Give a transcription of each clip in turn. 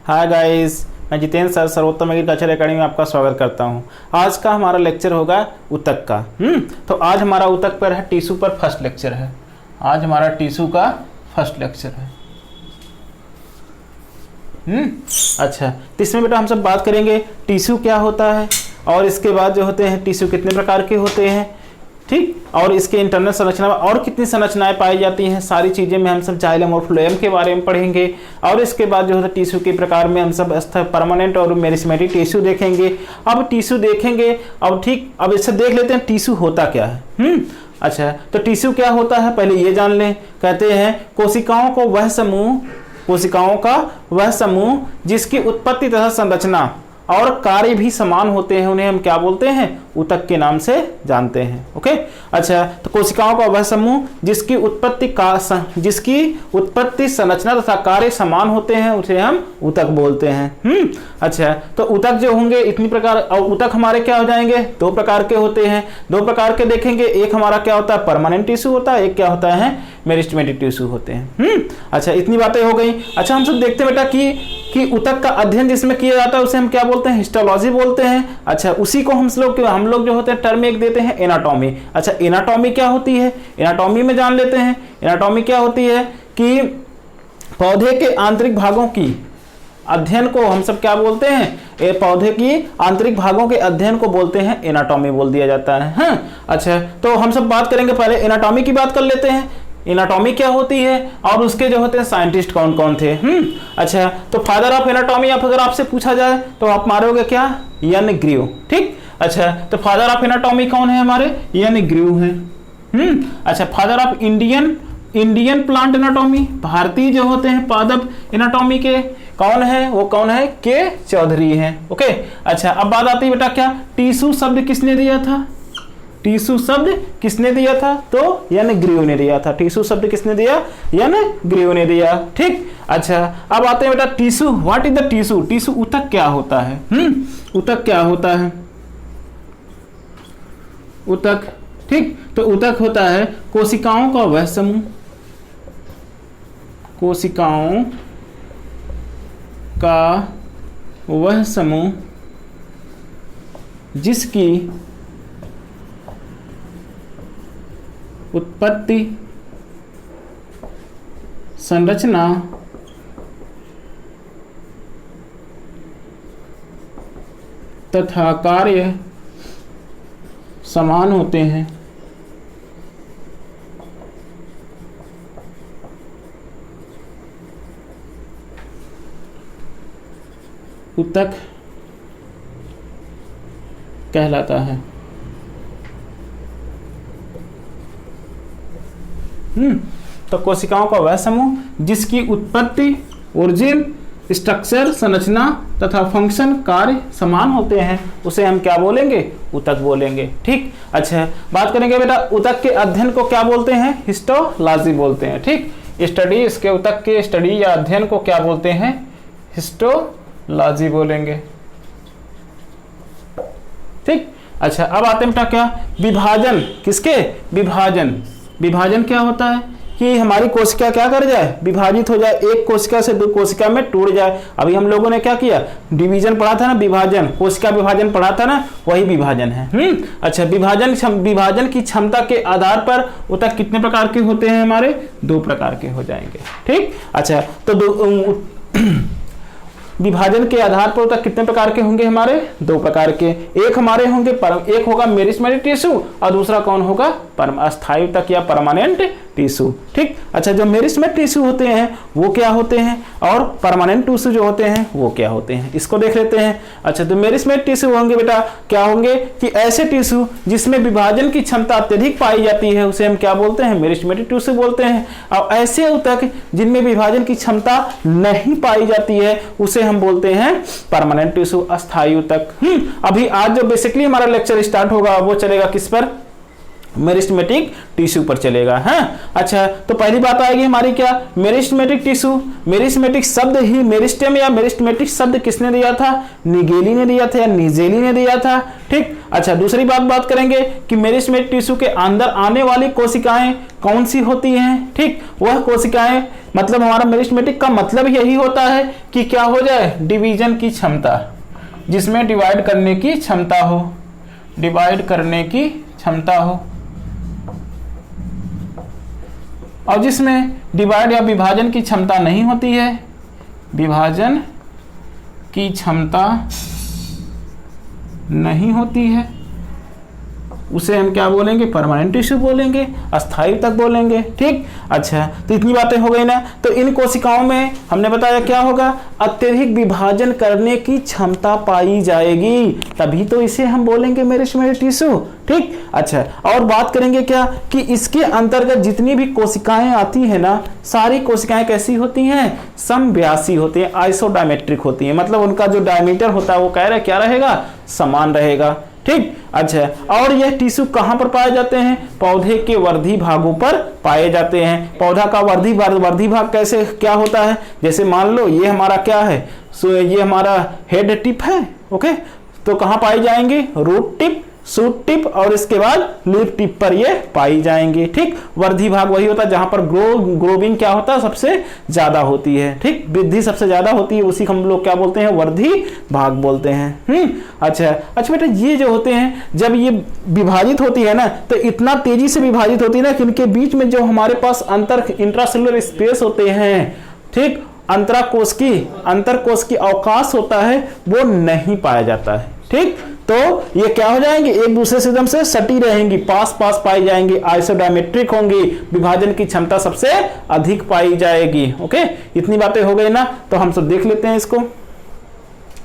Hi guys, मैं Jitendra sir सर्वोत्तम agriculture academy में आपका स्वागत करता हूं। आज का हमारा लेक्चर होगा ऊतक का। तो आज हमारा ऊतक पर है, टिश्यू पर फर्स्ट लेक्चर है। आज हमारा टिश्यू का फर्स्ट लेक्चर है। अच्छा, तो इसमें बेटा हम सब बात करेंगे टिश्यू क्या होता है और इसके बाद जो होते हैं टिश्यू कितने प्रकार के होते हैं, ठीक, और इसके इंटरनल संरचना में और कितनी संरचनाएं पाई जाती हैं, सारी चीजें में हम सब जाइलम और फ्लोएम के बारे में पढ़ेंगे। और इसके बाद जो है टिश्यू के प्रकार में हम सब परमानेंट और मेरिस्टेमेटिक टिश्यू देखेंगे। अब टिश्यू देखेंगे, अब ठीक, अब इससे देख लेते हैं टिश्यू होता क्या है। अच्छा, तो टिश्यू क्या होता है पहले ये जान लें। कहते हैं कोशिकाओं का वह समूह जिसकी उत्पत्ति तथा संरचना और कार्य भी समान होते हैं, उन्हें हम क्या बोलते हैं, ऊतक के नाम से जानते हैं। ओके, अच्छा, तो कोशिकाओं का वह समूह जिसकी उत्पत्ति संरचना तथा कार्य समान होते हैं, उसे हम ऊतक बोलते हैं। अच्छा, तो ऊतक जो होंगे इतनी प्रकार, और ऊतक हमारे क्या हो जाएंगे, दो प्रकार के होते हैं। दो प्रकार के देखेंगे, एक हमारा क्या होता है, परमानेंट टिश्यू होता है, एक क्या होता है, मेरिस्टेमेटिक टिश्यू होते हैं। अच्छा, इतनी बातें हो गई। अच्छा, हम सब देखते हैं बेटा कि ऊतक का अध्ययन जिसमें किया जाता है उसे हम क्या बोलते हैं, हिस्टोलॉजी बोलते हैं। अच्छा, उसी को हम लोग जो होते हैं टर्म एक देते हैं, एनाटॉमी। अच्छा, एनाटॉमी क्या होती है, एनाटॉमी में जान लेते हैं। एनाटॉमी क्या होती है कि पौधे के आंतरिक भागों की अध्ययन को हम सब क्या बोलते हैं, पौधे की आंतरिक भागों के अध्ययन को बोलते हैं एनाटॉमी बोल दिया जाता है। हाँ, अच्छा, तो हम सब बात करेंगे, पहले एनाटॉमी की बात कर लेते हैं। एनाटॉमी क्या होती है और उसके जो होते हैं साइंटिस्ट कौन कौन थे। अच्छा, तो फादर ऑफ एनाटॉमी अगर आपसे पूछा जाए तो आप मारोगे क्या, यन ग्रीव। ठीक, अच्छा, तो फादर ऑफ एनाटॉमी कौन है हमारे, यन ग्रीव है। अच्छा, father of Indian plant anatomy, भारतीय जो होते हैं पादप एनाटॉमी के कौन है, वो कौन है, के चौधरी है। ओके, अच्छा, अब बात आती है बेटा क्या, टिश्यू शब्द किसने दिया था, टिश्यू शब्द किसने दिया था, तो यन ग्रीव ने दिया था। टिश्यू शब्द किसने दिया, यन ग्रीव ने दिया। ठीक, अच्छा, अब आते हैं बेटा tissue, what is the tissue, tissue ऊतक क्या होता है। ऊतक क्या होता है, ऊतक, ठीक, तो ऊतक होता है कोशिकाओं का वह समूह, कोशिकाओं का वह समूह जिसकी उत्पत्ति संरचना तथा कार्य समान होते हैं। ऊतक कहलाता है। तो कोशिकाओं का वह समूह जिसकी उत्पत्ति, ओरिजिन, स्ट्रक्चर, संरचना तथा फंक्शन, कार्य समान होते हैं, उसे हम क्या बोलेंगे, ऊतक बोलेंगे। ठीक, अच्छा, बात करेंगे बेटा ऊतक के अध्ययन को क्या बोलते हैं, हिस्टोलॉजी बोलते हैं। ठीक, स्टडी, इसके ऊतक के स्टडी या अध्ययन को क्या बोलते हैं, हिस्टोलॉजी बोलेंगे। ठीक, अच्छा, अब आते हैं बेटा क्या, विभाजन, किसके, विभाजन क्या होता है कि हमारी कोशिका क्या कर जाए, विभाजित हो जाए, एक कोशिका से दो कोशिका में टूट जाए। अभी हम लोगों ने क्या किया, डिवीजन पढ़ा था ना, विभाजन, कोशिका विभाजन पढ़ा था ना, वही विभाजन है। अच्छा, विभाजन की क्षमता के आधार पर ऊतक कितने प्रकार के होते हैं हमारे, दो प्रकार के हो जाएंगे। ठीक, अच्छा, तो विभाजन के आधार पर ऊतक कितने प्रकार के होंगे हमारे, दो प्रकार के। एक हमारे होंगे एक होगा मेरिस्टेमेटिक टिश्यू और दूसरा कौन होगा, अस्थायी ऊतक या परमानेंट टिश्यू। ठीक, अच्छा, जो मेरिस्टेमेटिक टिश्यू होते हैं वो क्या होते हैं और परमानेंट टिश्यू जो होते हैं वो क्या होते हैं, इसको देख लेते हैं। अच्छा, तो मेरिस्टेमेटिक टिश्यू होंगे बेटा क्या होंगे कि ऐसे टिश्यू जिसमें विभाजन की क्षमता अत्यधिक पाई जाती है उसे हम क्या बोलते हैं, मेरिस्टेमेटिक टिश्यू बोलते हैं। और ऐसे ऊतक जिनमें विभाजन की क्षमता नहीं पाई जाती है उसे हम बोलते हैं परमानेंट टिश्यू, अस्थायी ऊतक। अभी आज जो बेसिकली हमारा लेक्चर स्टार्ट होगा वो चलेगा किस पर, मेरिस्टेमेटिक टिश्यू पर चलेगा। है, अच्छा, तो पहली बात आएगी हमारी क्या, मेरिस्टेमेटिक टिश्यू। मेरिस्टेमेटिक शब्द ही, मेरिस्टेम या मेरिस्टेमेटिक शब्द किसने दिया था, निगेली ने दिया था या निजेली ने दिया था। ठीक, अच्छा, दूसरी बात करेंगे कि मेरिस्टेमेटिक टिश्यू के अंदर आने वाली कोशिकाएं कौन सी होती हैं। ठीक, वह कोशिकाएं मतलब हमारा मेरिस्टेमेटिक का मतलब यही होता है कि क्या हो जाए, डिवीजन की क्षमता, जिसमें डिवाइड करने की क्षमता हो, डिवाइड करने की क्षमता हो, और जिसमें डिवाइड या विभाजन की क्षमता नहीं होती है, विभाजन की क्षमता नहीं होती है, उसे हम क्या बोलेंगे, परमानेंट टिश्यू बोलेंगे, अस्थायी तक बोलेंगे। ठीक, अच्छा, तो इतनी बातें हो गई ना। तो इन कोशिकाओं में हमने बताया क्या होगा, अत्यधिक विभाजन करने की क्षमता पाई जाएगी, तभी तो इसे हम बोलेंगे मेरिस्टेमेटिक टिश्यू। ठीक, अच्छा, और बात करेंगे क्या कि इसके अंतर्गत जितनी भी कोशिकाएं आती है ना, सारी कोशिकाएं कैसी होती हैं, समव्यासी होती हैं, आइसोडायमेट्रिक होती हैं, मतलब उनका जो डायमीटर होता है वो क्या रहेगा, समान रहेगा। ठीक, अच्छा, और यह टिश्यू कहां पर पाए जाते हैं, पौधे के वर्धी भागों पर पाए जाते हैं। पौधा का वर्धी भाग कैसे क्या होता है, जैसे मान लो ये हमारा क्या है, ये हमारा हेड टिप है, ओके, तो कहां पाई जाएंगे, रूट टिप, शूट टिप और इसके बाद लीफ टिप पर ये पाई जाएंगे। ठीक, वर्धी भाग वही होता है जहां पर ग्रोविंग क्या होता है, सबसे ज्यादा होती है। ठीक, वृद्धि सबसे ज्यादा होती है, उसी को हम लोग क्या बोलते हैं, वर्धी भाग बोलते हैं। अच्छा बेटा, ये जो होते हैं जब ये विभाजित होती है ना, तो इतना तेजी से विभाजित होती है ना कि इनके बीच में जो हमारे पास इंट्रासेलुलर स्पेस होते हैं, ठीक, अंतरकोश की अवकाश होता है, वो नहीं पाया जाता है। ठीक, तो ये क्या हो जाएंगे, एक दूसरे से एकदम से सटी रहेंगी, पास पाई जाएंगी, आइसोडायमेट्रिक होंगी, विभाजन की क्षमता सबसे अधिक पाई जाएगी। ओके, इतनी बातें हो गई ना, तो हम सब देख लेते हैं इसको,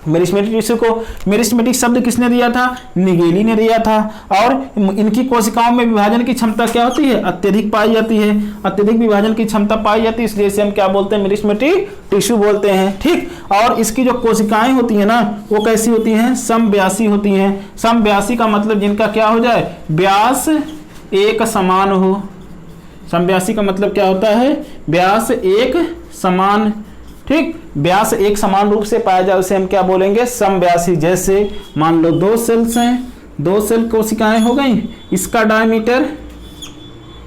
मेरिस्टेमेटिक टिश्यू को। मेरिस्टेमेटिक शब्द किसने दिया था, निगेली ने दिया था। और इनकी कोशिकाओं में विभाजन की क्षमता क्या होती है, अत्यधिक पाई जाती है, अत्यधिक विभाजन की क्षमता पाई जाती है, इसलिए इसे हम क्या बोलते हैं, मेरिस्टेमेटिक टिश्यू बोलते हैं। ठीक, और इसकी जो कोशिकाएं होती है ना, वो कैसी होती हैं, समव्यासी होती हैं। समव्यासी का मतलब जिनका क्या हो जाए, व्यास एक समान हो। समव्यासी का मतलब क्या होता है, व्यास एक समान। ठीक, व्यास एक समान रूप से पाया जाए उसे हम क्या बोलेंगे, समव्यासी। जैसे मान लो दो सेल्स हैं, दो सेल कोशिकाएं हो गई, इसका डायमीटर,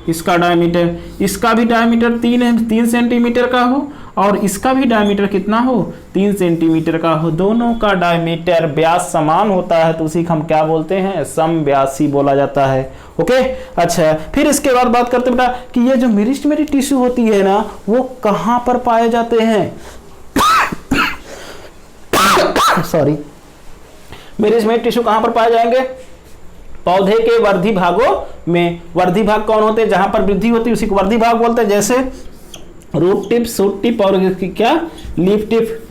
इसका भी डायमीटर 3 सेंटीमीटर का हो, और इसका भी डायमीटर कितना हो, 3 सेंटीमीटर का हो, दोनों का डायमीटर व्यास समान होता है, तो उसी को हम क्या बोलते हैं, समव्यासी बोला जाता है। ओके, अच्छा, फिर इसके बाद बात करते बेटा कि ये जो मेरिस्टेमेटिक टिश्यू होती है ना, वो कहां पर पाए जाते हैं, सॉरी, मेरिस्टेमेटिक टिश्यू कहां पर पाए जाएंगे, पौधे के वर्धी भागों में। वर्धी भाग कौन होते हैं, जहां पर वृद्धि होती है उसी को वर्धी भाग बोलते हैं, जैसे रूट टिप, शूट टिप और क्या, लीफ टिप।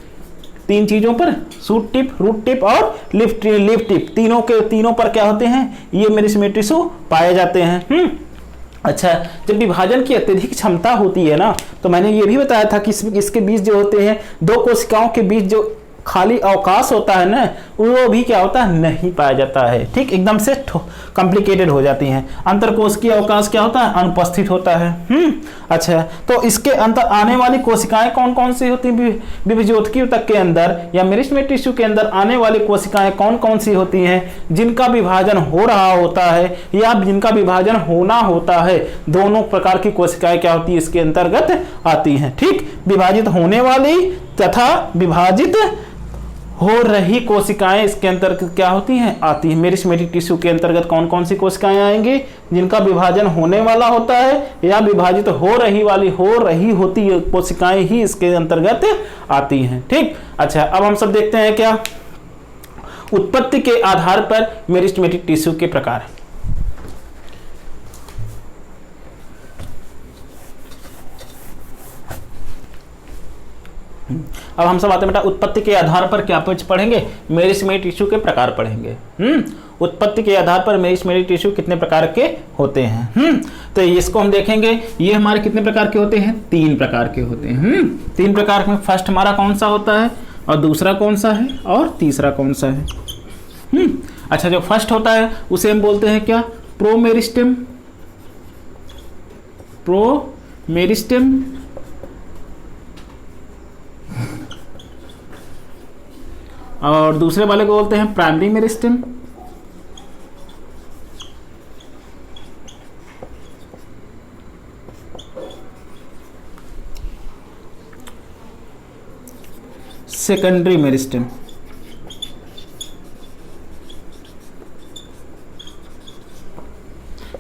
3 चीजों पर, शूट टिप, रूट टिप और लीफ टिप, तीनों पर क्या होते हैं, ये मेरिस्टेमेटिक टिश्यू पाए जाते हैं। अच्छा, जब विभाजन की अत्यधिक क्षमता होती है ना, तो मैंने ये भी बताया था कि इसके बीच जो होते हैं, दो कोशिकाओं के बीच जो खाली अवकाश होता है ना, वो भी क्या होता है, नहीं पाया जाता है। ठीक, एकदम से कॉम्प्लिकेटेड हो जाती हैं। अंतरकोश की अवकाश क्या होता है, अनुपस्थित होता है। अच्छा, तो इसके अंतर आने वाली कोशिकाएं कौन कौन सी होती हैं, विभज्योतकी ऊतक के अंदर या मेरिस्टेमेटिक टिश्यू के अंदर आने वाली कोशिकाएं कौन कौन सी होती हैं, जिनका विभाजन हो रहा होता है या जिनका विभाजन होना होता है, दोनों प्रकार की कोशिकाएं क्या होती है, इसके अंतर्गत आती हैं। ठीक, विभाजित होने वाली तथा विभाजित हो रही कोशिकाएं इसके अंतर्गत क्या होती हैं, आती हैं। मेरिस्टेमेटिक टिश्यू के अंतर्गत कौन कौन सी कोशिकाएं आएंगी, जिनका विभाजन होने वाला होता है या विभाजित हो रही होती है कोशिकाएं ही इसके अंतर्गत आती हैं। ठीक, अच्छा, अब हम सब देखते हैं क्या, उत्पत्ति के आधार पर मेरिस्टेमेटिक टिश्यू के प्रकार। अब हम सब आते हैं बेटा, उत्पत्ति के आधार पर क्या पढ़ेंगे, मेरिस्टेमेटिक टिश्यू के प्रकार पढ़ेंगे। उत्पत्ति के आधार पर मेरिस्टेमेटिक टिश्यू कितने प्रकार के होते हैं। तो इसको हम देखेंगे, ये हमारे कितने प्रकार के होते हैं, 3 प्रकार के होते हैं। 3 प्रकार में फर्स्ट हमारा कौन सा होता है, और दूसरा कौन सा है, और तीसरा कौन सा है। अच्छा, जो फर्स्ट होता है उसे हम बोलते हैं क्या, प्रोमेरिस्टेम। और दूसरे वाले को बोलते हैं प्राइमरी मेरिस्टेम। Secondary meristem.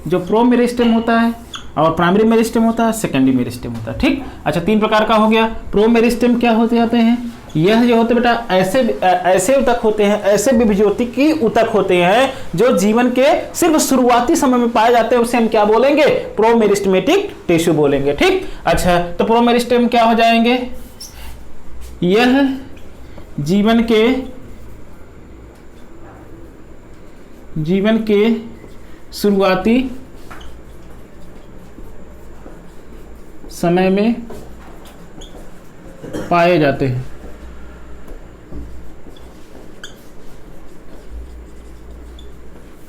जो प्रो मेरिस्टेम होता है और प्राइमरी मेरिस्टेम होता है, सेकेंडरी मेरिस्टेम होता है। ठीक, अच्छा 3 प्रकार का हो गया। प्रो मेरिस्टेम क्या होते जाते हैं, यह जो होते बेटा ऐसे ऊतक होते हैं, ऐसे विभज्योतिकी ऊतक होते हैं जो जीवन के सिर्फ शुरुआती समय में पाए जाते हैं, उसे हम क्या बोलेंगे, प्रोमेरिस्टेमेटिक टिश्यू बोलेंगे। ठीक, अच्छा तो प्रोमेरिस्टेम क्या हो जाएंगे, यह जीवन के शुरुआती समय में पाए जाते हैं।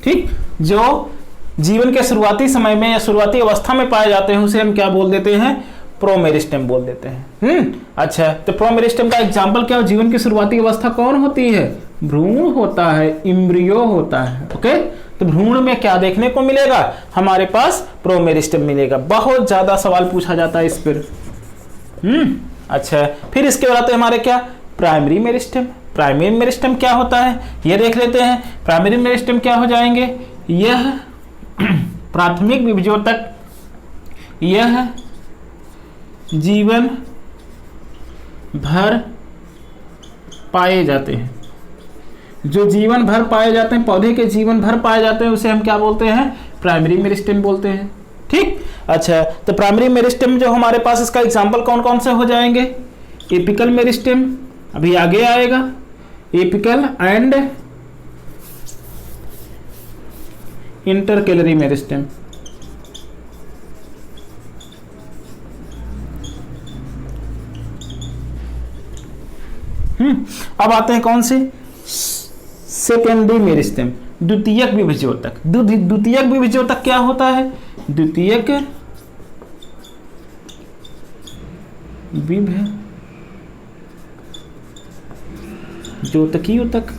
ठीक, जो जीवन के शुरुआती समय में या शुरुआती अवस्था में पाए जाते हैं उसे हम क्या बोल देते हैं, प्रोमेरिस्टेम बोल देते हैं। अच्छा तो प्रोमेरिस्टेम का एग्जांपल क्या हो, जीवन की शुरुआती अवस्था कौन होती है, भ्रूण होता है, इम्ब्रियो होता है। ओके, तो भ्रूण में क्या देखने को मिलेगा, हमारे पास प्रोमेरिस्टेम मिलेगा। बहुत ज्यादा सवाल पूछा जाता है इस पर। अच्छा फिर इसके बाद हमारे क्या, प्राइमरी मेरिस्टेम। प्राइमरी मेरिस्टेम क्या होता है ये देख लेते हैं। प्राइमरी मेरिस्टेम क्या हो जाएंगे, यह प्राथमिक विभज्योतक, यह जीवन भर पाए जाते हैं। जो जीवन भर पाए जाते हैं, पौधे के जीवन भर पाए जाते हैं, उसे हम क्या बोलते हैं, प्राइमरी मेरिस्टेम बोलते हैं। ठीक, अच्छा तो प्राइमरी मेरिस्टेम जो हमारे पास, इसका एग्जांपल कौन कौन से हो जाएंगे, एपिकल मेरिस्टेम अभी आगे आएगा, एपिकल एंड इंटरकेलरी मेरिस्टेम। अब आते हैं कौन से, सेकेंडरी मेरिस्टेम, द्वितीयक विभज्योतक। द्वितीयक विभज्योतक क्या होता है, द्वितीयक विभज्योतकी ऊतक।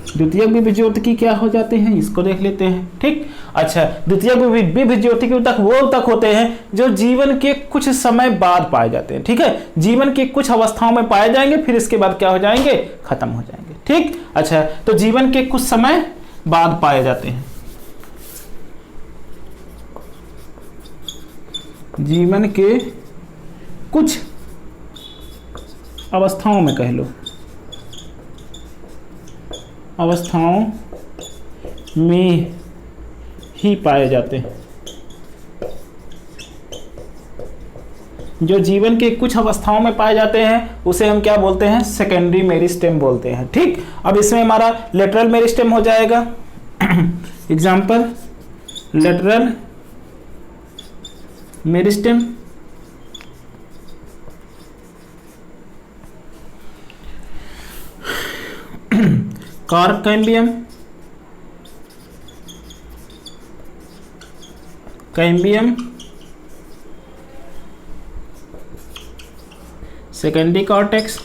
द्वितीयक विभज्योतकी क्या हो जाते हैं, इसको देख लेते हैं। ठीक, अच्छा द्वितीयक विभज्योतकी ऊतक वो ऊतक होते हैं जो जीवन के कुछ समय बाद पाए जाते हैं। ठीक है, जीवन की कुछ अवस्थाओं में पाए जाएंगे, फिर इसके बाद क्या हो जाएंगे, खत्म हो जाएंगे। ठीक, अच्छा तो जीवन के कुछ समय बाद पाए जाते हैं, जीवन के कुछ अवस्थाओं में कह लो, अवस्थाओं में ही पाए जाते हैं। जो जीवन के कुछ अवस्थाओं में पाए जाते हैं उसे हम क्या बोलते हैं, सेकेंडरी मेरिस्टेम बोलते हैं। ठीक, अब इसमें हमारा लेटरल मेरिस्टेम हो जाएगा। Example, lateral meristem, carp cambium, secondary cortex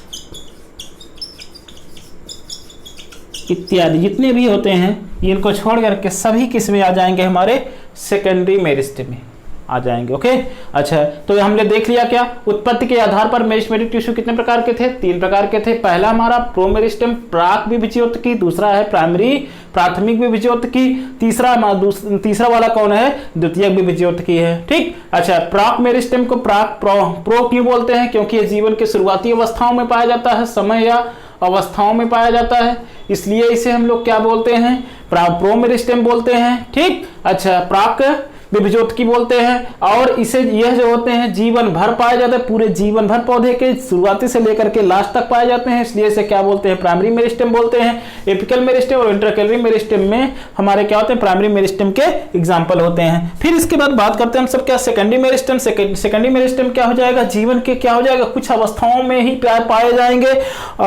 इत्यादि जितने भी होते हैं, इनको छोड़ करके सभी किस्में आ जाएंगे हमारे सेकेंडरी मेरिस्टेम में आ जाएंगे। ओके, अच्छा तो हमने देख लिया क्या, उत्पत्ति के आधार पर मेरिस्टेमेटिक टिश्यू कितने प्रकार के थे, 3 प्रकार के थे। पहला हमारा प्रोमेरिस्टेम प्राक विभज्योतकी, दूसरा है प्राइमरी प्राथमिक विभज्योतकी, तीसरा वाला कौन है, द्वितीयक विभज्योतकी है। ठीक, अच्छा प्राक मेरिस्टेम को प्रो क्यों बोलते हैं, क्योंकि ये जीवन के शुरुआती अवस्थाओं में पाया जाता है, समय या अवस्थाओं में पाया जाता है, इसलिए इसे हम लोग क्या बोलते हैं, प्रोमेरिस्टेम बोलते हैं। ठीक, अच्छा प्राक विभज्योतकी बोलते हैं, और इसे यह जो होते हैं जीवन भर पाए जाते हैं, पूरे जीवन भर पौधे के शुरुआती से लेकर के लास्ट तक पाए जाते हैं, इसलिए इसे क्या बोलते हैं, प्राइमरी मेरिस्टेम बोलते हैं। एपिकल मेरिस्टेम और इंटरकेलरी मेरिस्टेम में हमारे क्या होते हैं, प्राइमरी मेरिस्टेम के एग्जाम्पल होते हैं। फिर इसके बाद बात करते हैं हम सब क्या, सेकेंडरी मेरिस्टेम। सेकेंडरी मेरिस्टेम क्या हो जाएगा, जीवन के क्या हो जाएगा, कुछ अवस्थाओं में ही पाए जाएंगे।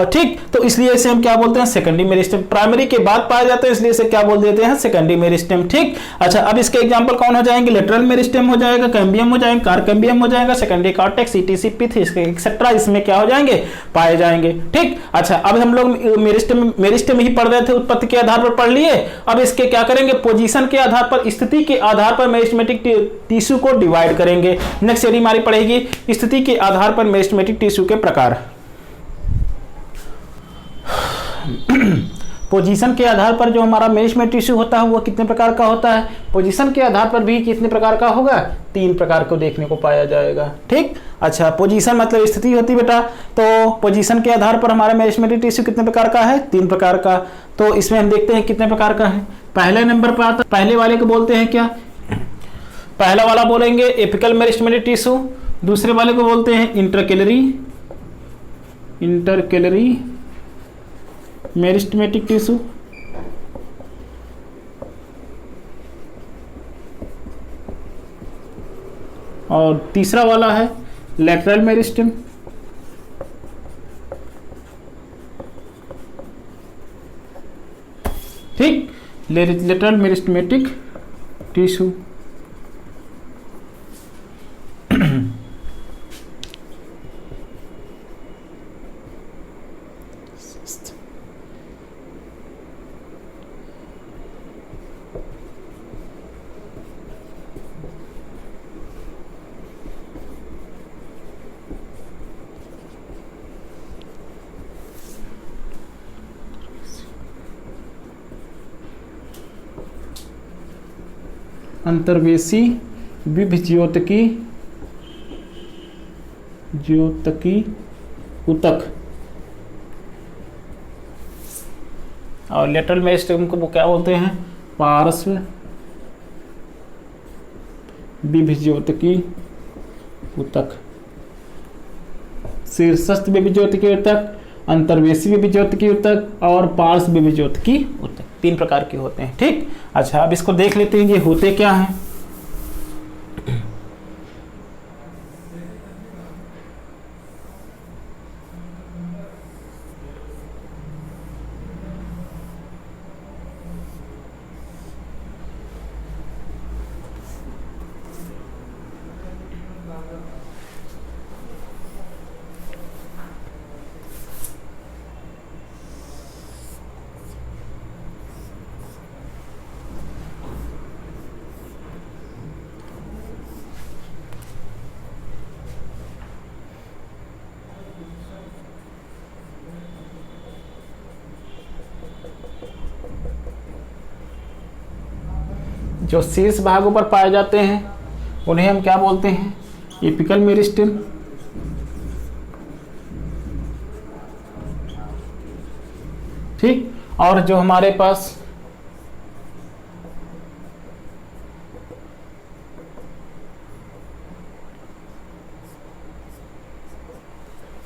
ठीक, तो इसलिए इसे हम क्या बोलते हैं, सेकेंडरी मेरिस्टेम। प्राइमरी के बाद पाए जाते हैं, इसलिए इसे क्या बोल देते हैं, सेकेंडरी मेरिस्टेम। ठीक, अच्छा अब इसके एग्जाम्पल कौन हो जाएंगे, लेटरल मेरिस्टेम हो जाएगा, कैम्बियम हो जाएगा, कार कैम्बियम हो जाएगा, सेकेंडरी कॉर्टेक्स, ईटीसी, पिथ एक्सेट्रा इसमें क्या हो जाएंगे, पाए जाएंगे। ठीक, अच्छा अब हम लोग मेरिस्टेम ही पढ़ रहे थे, उत्पत्ति के आधार पर पढ़ लिए। अब इसके क्या करेंगे, पोजीशन के आधार पर, स्थिति के आधार पर मेरिस्टेमेटिक टिश्यू को डिवाइड करेंगे। नेक्स्ट यदि हमारी पढ़ेगी स्थिति के आधार पर मेरिस्टेमेटिक टिश्यू के प्रकार। पोजीशन के आधार पर जो हमारा मेरिस्टेमेटिक टिश्यू होता है वो कितने प्रकार का होता है? पोजीशन के आधार पर भी कितने प्रकार का होगा? 3 प्रकार को देखने को पाया जाएगा। ठीक, अच्छा, पोजीशन मतलब स्थिति होती बेटा, तो पोजीशन के आधार पर हमारा मेरिस्टेमेटिक टिश्यू कितने प्रकार का है? 3 प्रकार का। तो इसमें हम देखते हैं कितने प्रकार का है। पहले नंबर पर आता, पहले वाले को बोलते हैं क्या? पहला वाला बोलेंगे एपिकल मेरिस्टेमेटिक टिश्यू, दूसरे वाले को बोलते हैं इंटरकैलरी मेरिस्टेमेटिक टिश्यू, और तीसरा वाला है लेटरल मेरिस्टेम। ठीक, लेटरल मेरिस्टेमेटिक टिश्यू। अंतर्वेशी विभज्योतकी ऊतक, और लेटरल मेरिस्टेम को क्या बोलते हैं? पार्श्व विभज्योतकी ऊतक, शीर्षस्थ विभज्योतकी ऊतक, अंतर्वेशी विभज्योतकी ऊतक और पार्श्व विभज्योतकी ऊतक। 3 प्रकार के होते हैं। ठीक, अच्छा, अब इसको देख लेते हैं ये होते क्या हैं। जो शीर्ष भागों पर पाए जाते हैं उन्हें हम क्या बोलते हैं? Apical meristem. ठीक, और जो हमारे पास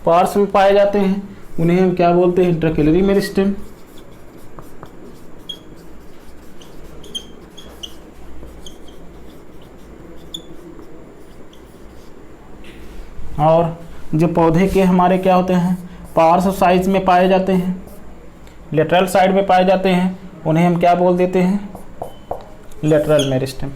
पार्श्व में पाए जाते हैं उन्हें हम क्या बोलते हैं? Intercalary meristem. और जो पौधे के हमारे क्या होते हैं? पार्श्व साइज में पाए जाते हैं, लेटरल साइड में पाए जाते हैं, उन्हें हम क्या बोल देते हैं? Lateral meristem.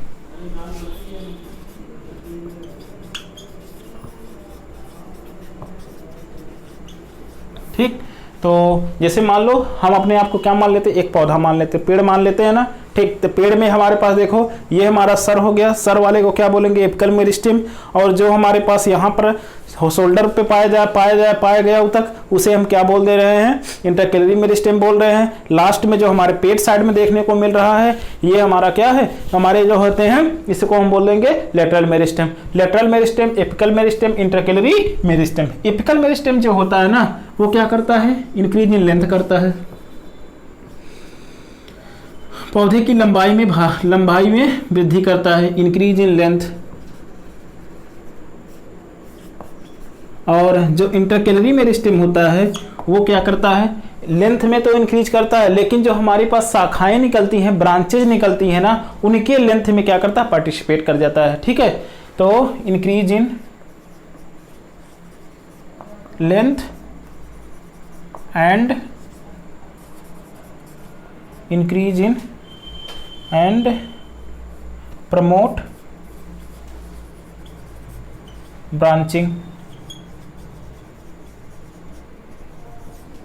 ठीक, तो जैसे मान लो हम अपने आप को क्या मान लेते हैं? एक पौधा मान लेते हैं, पेड़ मान लेते हैं ना। ठीक, तो पेड़ में हमारे पास देखो ये हमारा सर हो गया, सर वाले को क्या बोलेंगे? Apical meristem. और जो हमारे पास यहाँ पर शोल्डर पे पाया गया ऊतक, उसे हम क्या बोल दे रहे हैं? इंटरकैलरी मेरिस्टेम बोल रहे हैं। लास्ट में जो हमारे पेट साइड में देखने को मिल रहा है ये हमारा क्या है? हमारे जो होते हैं इसको हम बोल देंगे lateral meristem. Lateral meristem, apical meristem, intercalary meristem. Apical meristem जो होता है ना वो क्या करता है? इंक्रीज इन लेंथ करता है, पौधे की लंबाई में वृद्धि करता है, इंक्रीज इन लेंथ। और जो इंटरकैलरी मेरिस्टेम होता है वो क्या करता है? लेंथ में तो इंक्रीज करता है, लेकिन जो हमारे पास शाखाएं निकलती हैं, ब्रांचेज निकलती हैं ना, उनके लेंथ में क्या करता है? पार्टिसिपेट कर जाता है। ठीक है, तो increase in length and increase in and promote branching.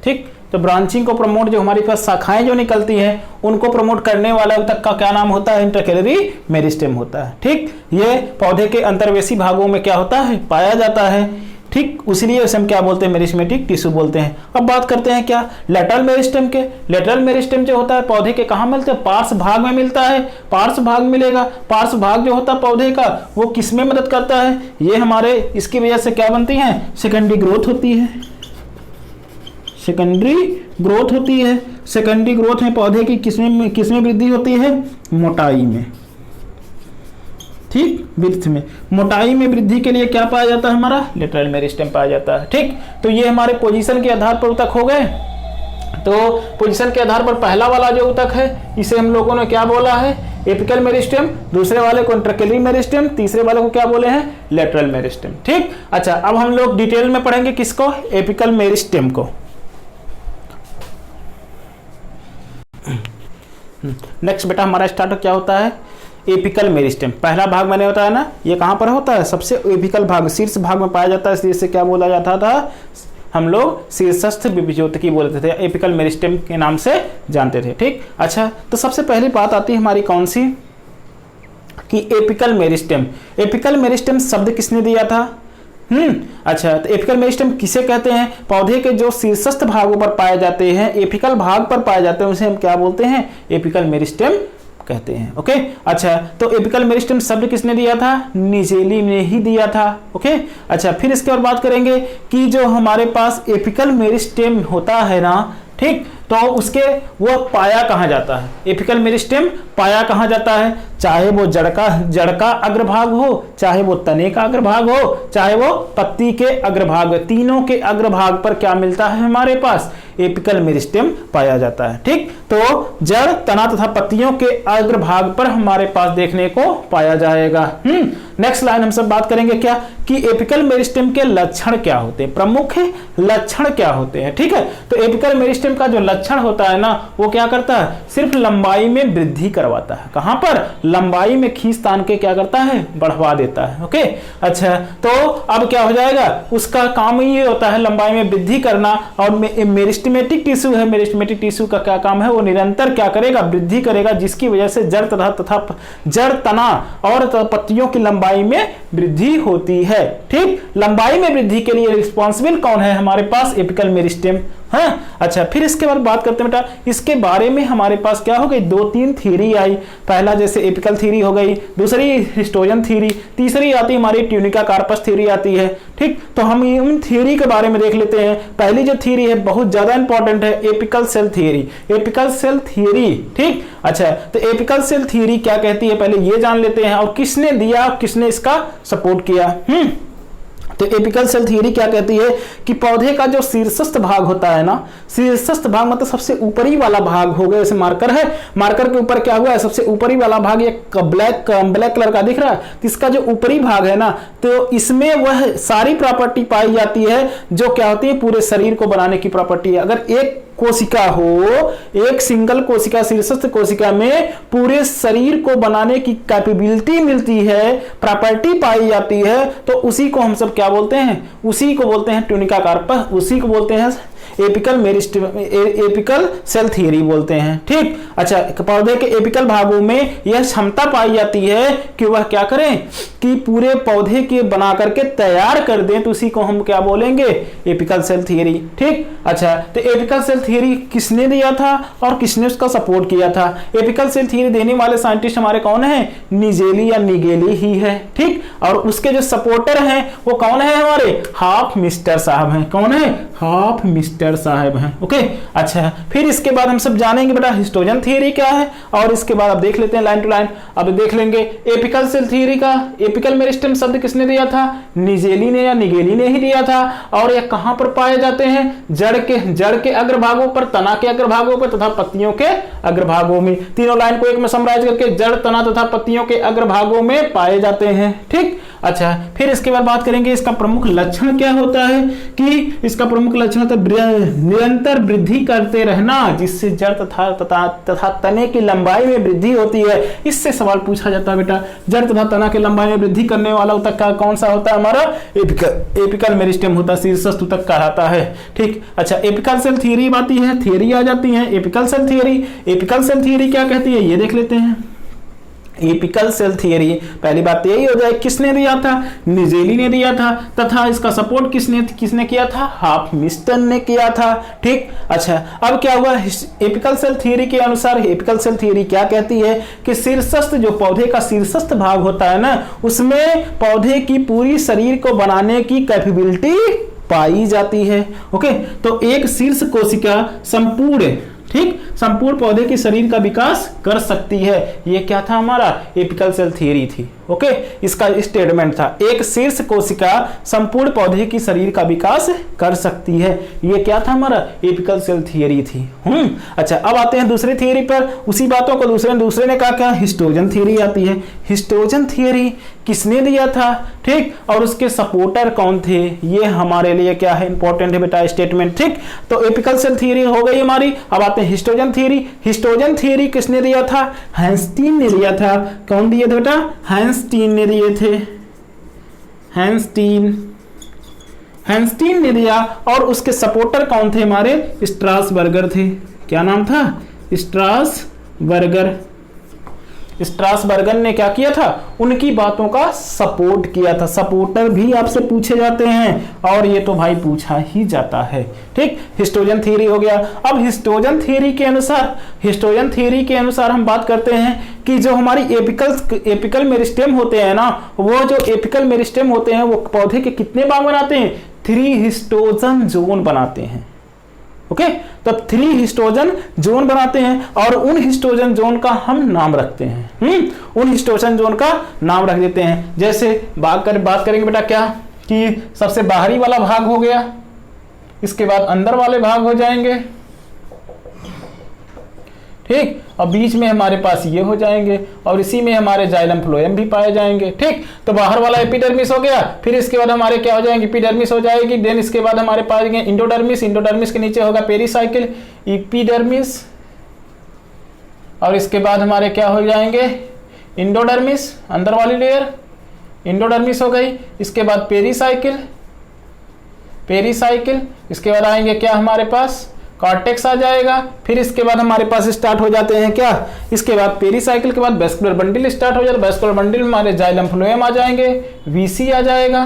ठीक, तो ब्रांचिंग को प्रमोट, जो हमारे पास शाखाएं जो निकलती हैं उनको प्रमोट करने वाला ऊतक का क्या नाम होता है? इंटरकैलरी मेरिस्टेम होता है। ठीक, ये पौधे के अंतर्वेशी भागों में क्या होता है? पाया जाता है। ठीक, उसीलिए उसे हम क्या बोलते हैं, मेरिस्टेमेटिक टिश्यू बोलते हैं। अब बात करते हैं क्या लेटरल मेरिस्टेम के। लेटरल मेरिस्टेम जो होता है पौधे के कहाँ मिलते हैं, पार्श्व भाग में मिलता है, पार्श्व भाग मिलेगा। पार्श्व भाग जो होता है पौधे का वो किस में मदद करता है, ये हमारे इसकी वजह से क्या बनती है, सेकेंडरी ग्रोथ होती है, सेकेंडरी ग्रोथ होती है। सेकेंडरी ग्रोथ में पौधे की किसमें वृद्धि होती है, मोटाई में, ठीक, वृद्धि में, मोटाई में वृद्धि के लिए क्या पाया जाता है, हमारा लेटरल मेरिस्टेम पाया जाता है। ठीक, तो ये हमारे पोजीशन के आधार पर ऊतक हो गए। तो पोजीशन के आधार पर पहला वाला जो ऊतक है इसे हम लोगों ने क्या बोला है, एपिकल मेरिस्टेम, दूसरे वाले को इंट्राकेली मेरिस्टेम, तीसरे वाले को क्या बोले हैं, लेटरल मेरिस्टेम। ठीक, अच्छा अब हम लोग डिटेल में पढ़ेंगे किसको, एपिकल मेरिस्टेम को। नेक्स्ट बेटा हमारा स्टार्ट क्या होता है, एपिकल मेरिस्टेम। पहला भाग मैंने बताया ना, ये कहां पर होता है, सबसे एपिकल भाग, शीर्ष भाग में पाया जाता है, इसलिए इसे क्या बोला जाता था, हम लोग शीर्षस्थ विभज्योतकी बोलते थे, एपिकल मेरिस्टेम के नाम से जानते थे। ठीक, अच्छा तो सबसे पहली बात आती है हमारी कौन सी, कि एपिकल मेरिस्टेम। एपिकल मेरिस्टेम शब्द किसने दिया था, अच्छा तो एपिकल मेरिस्टेम किसे कहते हैं, पौधे के जो शीर्षस्थ भागों पर पाए जाते हैं, एपिकल भाग पर पाए जाते हैं, उसे हम क्या बोलते हैं, एपिकल मेरिस्टेम कहते हैं। ओके, अच्छा तो एपिकल मेरिस्टेम शब्द किसने दिया था, निजेली ने ही दिया था। ओके, अच्छा फिर इसके बाद बात करेंगे कि जो हमारे पास एपिकल मेरिस्टेम होता है ना, ठीक, तो उसके वो पाया कहाँ जाता है, एपिकल मेरिस्टेम पाया कहाँ जाता है, चाहे वो जड़ का अग्रभाग हो, चाहे वो तने का अग्रभाग हो, चाहे वो पत्ती के अग्रभाग, तीनों के अग्रभाग पर क्या मिलता है, हमारे पास एपिकल मेरिस्टेम पाया जाता है। ठीक, तो जड़, तना तथा पत्तियों के अग्रभाग पर हमारे पास देखने को पाया जाएगा। नेक्स्ट लाइन हम सब बात करेंगे क्या, कि एपिकल मेरिस्टेम के लक्षण क्या होते हैं, प्रमुख लक्षण क्या होते हैं। ठीक है, तो एपिकल मेरिस्टेम का जो लक्षण होता है ना, वो क्या करता है, सिर्फ लंबाई में वृद्धि करवाता है, कहां पर, लंबाई में खींच तान के क्या करता है, बढ़वा देता है। ओके, अच्छा तो अब क्या हो जाएगा, उसका काम ये होता है लंबाई में वृद्धि करना, और मेरिस्टेमेटिक टिश्यू है, मेरिस्टेमेटिक टिश्यू का क्या काम है, वो निरंतर क्या करेगा, वृद्धि करेगा, जिसकी वजह से जड़ तथा जड़, तना और पत्तियों की लंबाई में वृद्धि होती है। ठीक, लंबाई में वृद्धि के लिए रिस्पॉन्सिबल कौन है, हमारे पास एपिकल मेरिस्टेम। हाँ, अच्छा फिर इसके बाद बात करते हैं बेटा, इसके बारे में हमारे पास क्या हो गई, 2-3 थ्योरी आई। पहला जैसे एपिकल थ्योरी हो गई, दूसरी हिस्टोजन थ्योरी, तीसरी आती हमारी ट्यूनिका कार्पस थ्योरी आती है। ठीक, तो हम इन थ्योरी के बारे में देख लेते हैं। पहली जो थ्योरी है बहुत ज्यादा इंपॉर्टेंट है, apical cell theory, apical cell theory. ठीक, अच्छा तो एपिकल सेल थ्योरी क्या कहती है, पहले ये जान लेते हैं, और किसने दिया, किसने इसका सपोर्ट किया। तो एपिकल सेल थ्योरी क्या कहती है, कि पौधे का जो शीर्षस्थ भाग होता है ना, शीर्षस्थ भाग मतलब सबसे ऊपरी वाला भाग हो गया, जैसे मार्कर है, मार्कर के ऊपर क्या हुआ है, सबसे ऊपरी वाला भाग ये ब्लैक कलर का दिख रहा है, तो इसका जो ऊपरी भाग है ना, तो इसमें वह सारी प्रॉपर्टी पाई जाती है जो क्या होती है, पूरे शरीर को बनाने की प्रॉपर्टी है। अगर एक कोशिका हो, एक सिंगल कोशिका, शीर्षस्थ कोशिका में पूरे शरीर को बनाने की कैपेबिलिटी मिलती है, प्रॉपर्टी पाई जाती है, तो उसी को हम सब क्या बोलते हैं, उसी को बोलते हैं ट्यूनिका कार्पस, उसी को बोलते हैं apical meristem, apical cell theory बोलते हैं। ठीक, अच्छा पौधे के एपिकल भागों में यह क्षमता पाई जाती है कि वह क्या करें, कि पूरे पौधे के बना करके तैयार कर दें, तो उसी को हम क्या बोलेंगे, एपिकल सेल थ्योरी। ठीक, अच्छा तो एपिकल सेल थ्योरी किसने दिया था और किसने उसका सपोर्ट किया था, एपिकल सेल थ्योरी देने वाले साइंटिस्ट हमारे कौन है, निजेली या निगेली ही है। ठीक, और उसके जो सपोर्टर हैं वो कौन है, हमारे हाफ मिस्टर साहब हैं, कौन है, हाफ मिस्टर साहब हैं। ओके, अच्छा फिर इसके बाद हम सब जानेंगे बेटा हिस्टोजन थ्योरी क्या है, और इसके बाद अब देख लेते हैं लाइन टू लाइन। अब देख लेंगे एपिकल सेल थ्योरी का एपिकल मेरिस्टेम शब्द किसने दिया था, निजेली ने या निगेली ने ही दिया था, और यह कहां पर पाए जाते हैं, जड़ के अग्रभागों पर, तना के अग्रभागों पर तथा पत्तियों के अग्रभागों में। तीनों लाइन को एक में समराइज करके जड़, तना तथा पत्तियों के अग्रभागों में पाए जाते हैं। ठीक, अच्छा फिर इसके बाद बात करेंगे इसका प्रमुख लक्षण क्या होता है, कि इसका प्रमुख लक्षण तो निरंतर वृद्धि करते रहना, जिससे जड़ तथा तने की लंबाई में वृद्धि होती है। इससे सवाल पूछा जाता है बेटा, जड़ तथा तना की लंबाई में वृद्धि करने वाला ऊतक का कौन सा होता है, हमारा एपिकल मेरिस्टेम होता है, शीर्षस्थ ऊतक कहलाता है। ठीक, अच्छा एपिकल सेल थ्योरी आती है, थ्योरी आ जाती है, apical cell theory, apical cell theory क्या कहती है ये देख लेते हैं। एपिकल सेल थियरी, पहली बात यही हो जाए, किसने दिया था? निजेली ने दिया था, तथा इसका सपोर्ट किसने किया था? हाफमिस्टन ने किया था। ठीक, अच्छा अब क्या हुआ? एपिकल सेल थियरी के अनुसार एपिकल सेल थियरी क्या कहती है कि शीर्षस्थ, जो पौधे का शीर्षस्थ भाग होता है ना, उसमें पौधे की पूरी शरीर को बनाने की कैपेबिलिटी पाई जाती है। ओके, तो एक शीर्ष कोशिका संपूर्ण, ठीक, संपूर्ण पौधे के शरीर का विकास कर सकती है। ये क्या था? हमारा एपिकल सेल थियरी थी। ओके, इसका स्टेटमेंट था, एक शीर्ष कोशिका संपूर्ण पौधे की शरीर का विकास कर सकती है। ये क्या था? हमारा एपिकल सेल थियरी थी। अच्छा, अब आते हैं दूसरी थियरी पर। उसी बातों को दूसरे ने कहा क्या? हिस्टोजन थियरी आती है। हिस्टोजन थियरी किसने दिया था? ठीक, और उसके सपोर्टर कौन थे? ये हमारे लिए क्या है? इंपॉर्टेंट है बेटा स्टेटमेंट। ठीक, तो एपिकल सेल थियरी हो गई हमारी। अब आते हैं हिस्टोजन थियरी। हिस्टोजन थियरी किसने दिया था? हैंस्टीन ने दिया था। कौन दिए थे बेटा? हैंस्टीन ने दिए थे। हैंस्टीन ने दिया। और उसके सपोर्टर कौन थे? हमारे स्ट्रासबर्गर थे। क्या नाम था? स्ट्रासबर्गर। स्ट्रासबर्गर ने क्या किया था? उनकी बातों का सपोर्ट किया था। सपोर्टर भी आपसे पूछे जाते हैं, और ये तो भाई पूछा ही जाता है। ठीक, हिस्टोजन थ्योरी हो गया। अब हिस्टोजन थ्योरी के अनुसार हम बात करते हैं कि जो हमारी एपिकल मेरिस्टेम होते हैं ना, वो जो एपिकल मेरिस्टेम होते हैं वो पौधे के कितने भाग बनाते हैं? 3 हिस्टोजन जोन बनाते हैं। ओके, तो 3 हिस्टोजन जोन बनाते हैं, और उन हिस्टोजन जोन का हम नाम रखते हैं। उन हिस्टोजन जोन का नाम रख देते हैं। जैसे बात करेंगे बेटा क्या, कि सबसे बाहरी वाला भाग हो गया, इसके बाद अंदर वाले भाग हो जाएंगे। ठीक, और बीच में हमारे पास ये हो जाएंगे, और इसी में हमारे जाइलम फ्लोएम भी पाए जाएंगे। ठीक, तो बाहर वाला एपिडर्मिस हो गया, फिर इसके बाद हमारे क्या हो जाएंगे? एपिडर्मिस हो जाएगी। देन इसके बाद हमारे पास इंडोडर्मिस, इंडोडर्मिस के नीचे होगा पेरिसाइकिल, एपिडर्मिस, और इसके बाद हमारे क्या हो जाएंगे? इंडोडर्मिस, अंदर वाली लेयर इंडोडर्मिस हो गई। इसके बाद पेरिसाइकिल, इसके बाद आएंगे क्या हमारे पास? कॉर्टेक्स आ जाएगा। फिर इसके बाद हमारे पास स्टार्ट हो जाते हैं क्या? इसके बाद पेरिसाइकिल के बाद वेस्कुलर बंडल स्टार्ट हो जाता है। वेस्कुलर बंडल में हमारे जाइलम फ्लोएम आ जाएंगे, वीसी आ जाएगा,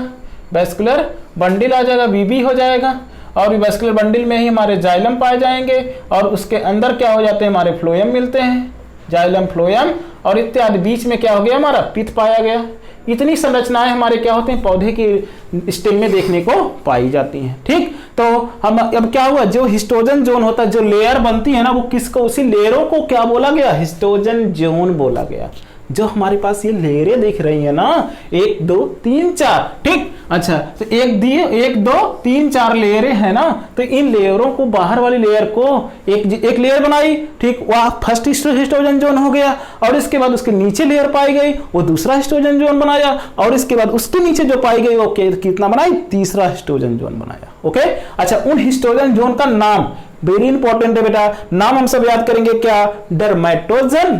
वेस्कुलर बंडल आ जाएगा, वीबी हो जाएगा, और वेस्कुलर बंडल में ही हमारे जाइलम पाए जाएंगे, और उसके अंदर क्या हो जाते हैं? हमारे फ्लोएम मिलते हैं, जाइलम फ्लोएम, और इत्यादि। बीच में क्या हो गया? हमारा पिथ पाया गया। इतनी संरचनाएं हमारे क्या होते हैं? पौधे की स्टेम में देखने को पाई जाती हैं। ठीक, तो हम अब क्या हुआ? जो हिस्टोजन जोन होता है, जो लेयर बनती है ना, वो किसको? उसी लेयरों को क्या बोला गया? हिस्टोजन जोन बोला गया। जो हमारे पास ये लेयरें दिख रही है ना, 1 2 3 4, ठीक, अच्छा, तो 1 2 3 4 लेयरें हैं ना, तो इन लेयरों को, बाहर वाली लेयर को एक लेयर बनाई। ठीक, वह फर्स्ट हिस्टोजन जोन हो गया, और इसके बाद उसके नीचे लेयर पाई गई, वो दूसरा हिस्टोजन जोन बनाया, और इसके बाद उसके नीचे जो पाई गई वो कितना बनाई? तीसरा हिस्टोजन जोन बनाया। ओके, अच्छा, उन हिस्टोजन जोन का नाम वेरी इंपॉर्टेंट है बेटा। नाम हम सब याद करेंगे क्या? डर्मेटोजन,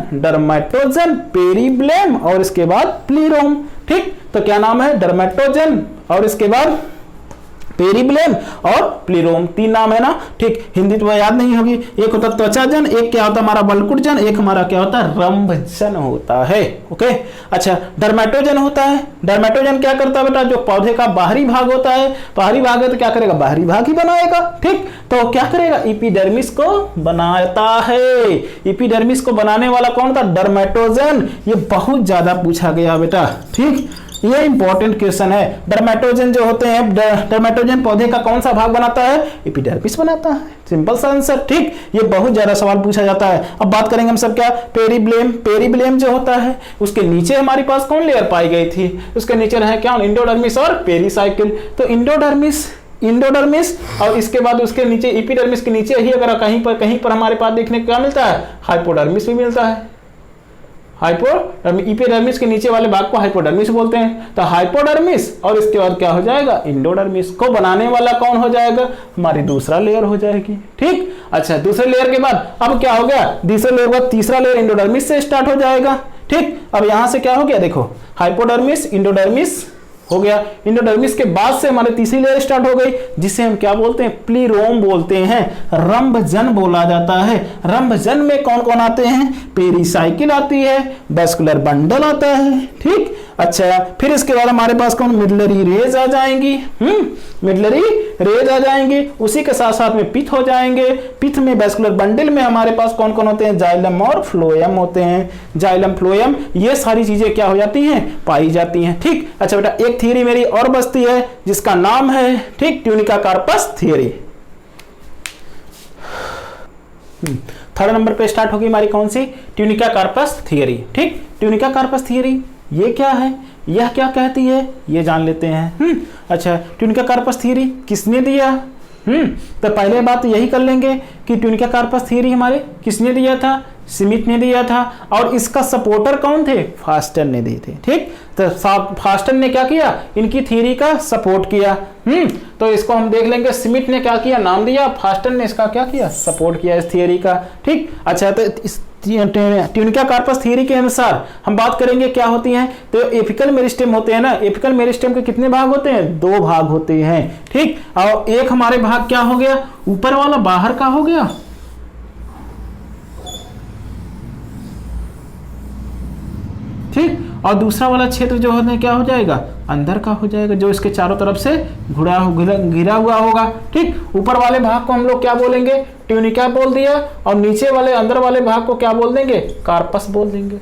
पेरिब्लेम, और इसके बाद प्लीरोम। ठीक, तो क्या नाम है? डर्मेटोजन, और इसके बाद पेरिब्लेम और प्लीरोम, 3 नाम है ना। ठीक, हिंदी तो याद नहीं होगी। एक होता त्वचाजन, एक क्या होता हमारा बलकुटजन, एक हमारा क्या होता है? रंभजन होता है। ओके, अच्छा, डर्मेटोजन होता है। डर्मेटोजन क्या करता है बेटा? जो पौधे का बाहरी भाग होता है, बाहरी भाग है तो क्या करेगा? बाहरी भाग ही बनाएगा। ठीक, तो क्या करेगा? एपिडर्मिस को बनाता है। एपिडर्मिस को बनाने वाला कौन था? डर्मेटोजन। ये बहुत ज्यादा पूछा गया बेटा। ठीक, ये इंपॉर्टेंट क्वेश्चन है। डर्मेटोजन जो होते हैं, डर्मेटोजन पौधे का कौन सा भाग बनाता है? एपिडर्मिस बनाता है। सिंपल सा आंसर। ठीक, ये बहुत ज्यादा सवाल पूछा जाता है। अब बात करेंगे हम सब क्या? पेरिब्लेम जो होता है, उसके नीचे हमारे पास कौन लेयर पाई गई थी? उसके नीचे रहे क्या? इंडोडर्मिस और पेरिसाइकिल। तो इंडोडर्मिस, और इसके बाद उसके नीचे एपिडर्मिस के नीचे ही अगर कहीं पर हमारे पास देखने को क्या मिलता है? हाइपोडर्मिस भी मिलता है। एपिडर्मिस के नीचे वाले भाग को हाइपोडर्मिस बोलते हैं। तो हाइपोडर्मिस, और इसके बाद क्या हो जाएगा? इंडोडर्मिस। को बनाने वाला कौन हो जाएगा? हमारी दूसरा लेयर हो जाएगी। ठीक, अच्छा, दूसरे लेयर के बाद अब क्या हो गया? दूसरे लेयर के बाद तीसरा लेयर इंडोडर्मिस से स्टार्ट हो जाएगा। ठीक, अब यहां से क्या हो गया? देखो, हाइपोडर्मिस, इंडोडर्मिस, हो गया। एंडोडर्मिस के बाद से हमारे तीसरी लेयर स्टार्ट हो गई, जिसे हम क्या बोलते हैं, प्लीरोम बोलते हैं, रंभजन बोला जाता है। रंभजन में कौन कौन आते हैं, पेरिसाइकिल आती है, वैस्कुलर बंडल आता है, ठीक। अच्छा, फिर इसके बाद हमारे पास कौन, मिडलरी रेज आ जाएंगी, मिडलरी रेज आ जाएंगे, उसी के साथ साथ में पिथ हो जाएंगे। पिथ में वैस्कुलर बंडल में हमारे पास कौन कौन होते हैं, जाइलम और फ्लोएम होते हैं, जाइलम फ्लोएम, ये सारी चीजें क्या हो जाती हैं, पाई जाती हैं, ठीक। अच्छा बेटा, एक थियरी मेरी और बचती है जिसका नाम है, ठीक, tunica corpus theory. Third number पे स्टार्ट होगी हमारी कौन सी, ट्यूनिका कार्पस थियरी, ठीक। ट्यूनिका कार्पस थियरी ये क्या है, यह क्या कहती है, ये जान लेते हैं। अच्छा, ट्यूनिका कार्पस थियरी किसने दिया, तो पहले बात यही कर लेंगे कि ट्यूनिका कार्पस थियरी हमारे किसने दिया था, स्मिथ ने दिया था, और इसका सपोर्टर कौन थे, फास्टर ने दिए थे, ठीक। तो फास्टर ने क्या किया, इनकी थियरी का सपोर्ट किया। तो इसको हम देख लेंगे, स्मिथ ने क्या किया, नाम दिया, फास्टर ने इसका क्या किया, सपोर्ट किया इस थियरी का, ठीक। अच्छा, तो इस ट्यूनिका कार्पस थियरी के अनुसार हम बात करेंगे क्या होती हैं, तो एपिकल मेरिस्टेम होते हैं ना, एपिकल मेरिस्टेम के कितने भाग होते हैं, 2 भाग होते हैं, ठीक। और एक हमारे भाग क्या हो गया, ऊपर वाला बाहर का हो गया, ठीक, और दूसरा वाला क्षेत्र जो है क्या हो जाएगा, अंदर का हो जाएगा, जो इसके चारों तरफ से घिरा हुआ होगा, ठीक। ऊपर वाले भाग को हम लोग क्या बोलेंगे, ट्यूनिका बोल दिया, और नीचे वाले अंदर वाले भाग को क्या बोल देंगे, कार्पस बोल देंगे,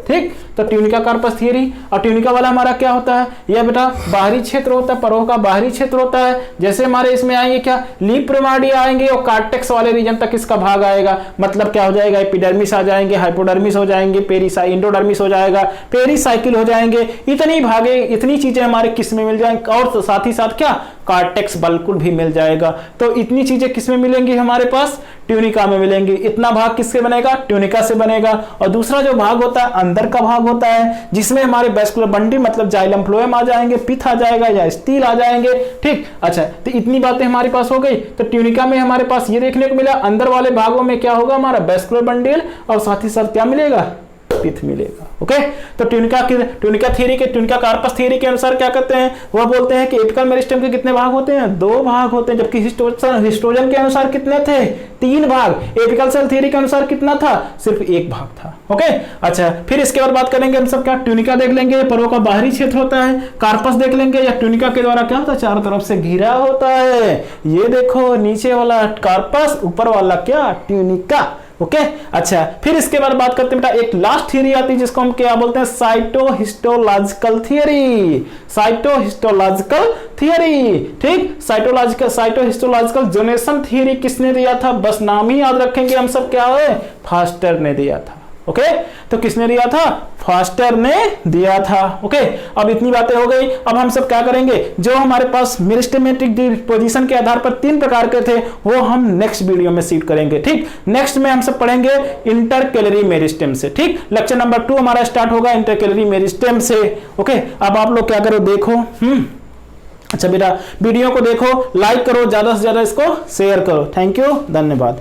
ठीक। तो ट्यूनिका कार्पस थियरी, और ट्यूनिका वाला हमारा क्या होता है, यह बेटा बाहरी क्षेत्र होता है, परों का बाहरी क्षेत्र होता है। जैसे हमारे इसमें आएंगे क्या, लीफ प्रिमार्डिया आएंगे, और कार्टेक्स वाले रीजन तक इसका भाग आएगा, मतलब क्या हो जाएगा, एपिडर्मिस आ जाएंगे, हाइपोडर्मिस हो जाएंगे, इंडोडर्मिस हो जाएगा, पेरिसाइकिल हो जाएंगे, इतनी भागे, इतनी चीजें हमारे किस में मिल जाएंगे, और तो साथ ही साथ क्या, कार्टेक्स बिल्कुल भी मिल जाएगा। तो इतनी चीजें किस में मिलेंगी, हमारे पास ट्यूनिका में मिलेंगी। इतना भाग किससे बनेगा, ट्यूनिका से बनेगा। और दूसरा जो भाग होता है, अंदर का भाग होता है, जिसमें हमारे वैस्कुलर बंडल मतलब जाइलम फ्लोएम आ जाएंगे, पिथ आ जाएगा या स्टील आ जाएंगे, ठीक। अच्छा, तो इतनी बातें हमारे पास हो गई। तो ट्यूनिका में हमारे पास ये देखने को मिला, अंदर वाले भागों में क्या होगा, हमारा वैस्कुलर बंडल, और साथ ही साथ क्या मिलेगा, पिथ मिलेगा, ओके। तो ट्यूनिका थियरी के, ट्यूनिका कार्पस थियरी के अनुसार क्या करते हैं, वह बोलते हैं कि एपिकल मेरिस्टेम के कितने भाग होते हैं, 2 भाग होते हैं, जबकि हिस्टोजन के अनुसार कितने थे, 3 भाग। एपिकल सेल थियरी के अनुसार कितना था, सिर्फ 1 भाग था, ओके। अच्छा, फिर इसके बाद बात करेंगे हम सब क्या, ट्यूनिका देख लेंगे, परों का बाहरी क्षेत्र होता है, कार्पस देख लेंगे, या ट्यूनिका के द्वारा क्या होता है, चारों तरफ से घिरा होता है। ये देखो, नीचे वाला कार्पस, ऊपर वाला क्या, ट्यूनिका, ओके। अच्छा, फिर इसके बाद बात करते हैं बेटा, एक लास्ट थियरी आती है जिसको हम क्या बोलते हैं, साइटोहिस्टोलॉजिकल थियरी, साइटोहिस्टोलॉजिकल थियरी, ठीक। साइटोहिस्टोलॉजिकल जोनेशन थियरी किसने दिया था, बस नाम ही याद रखेंगे हम सब, क्या है, फास्टर ने दिया था, ओके। तो किसने दिया था, फास्टर ने दिया था, ओके। अब इतनी बातें हो गई। अब हम सब क्या करेंगे, जो हमारे पास मेरिस्टेमेटिक डिपोजिशन के आधार पर 3 प्रकार के थे, वो हम नेक्स्ट वीडियो में सीट करेंगे, ठीक। नेक्स्ट में हम सब पढ़ेंगे इंटरकैलरी मेरिस्टेम से, ठीक। लेक्चर नंबर 2 हमारा स्टार्ट होगा इंटरकैलरी मेरिस्टेम से, ओके। अब आप लोग क्या करो, देखो, अच्छा बेटा, वीडियो को देखो, लाइक करो, ज्यादा से ज्यादा इसको शेयर करो। थैंक यू, धन्यवाद।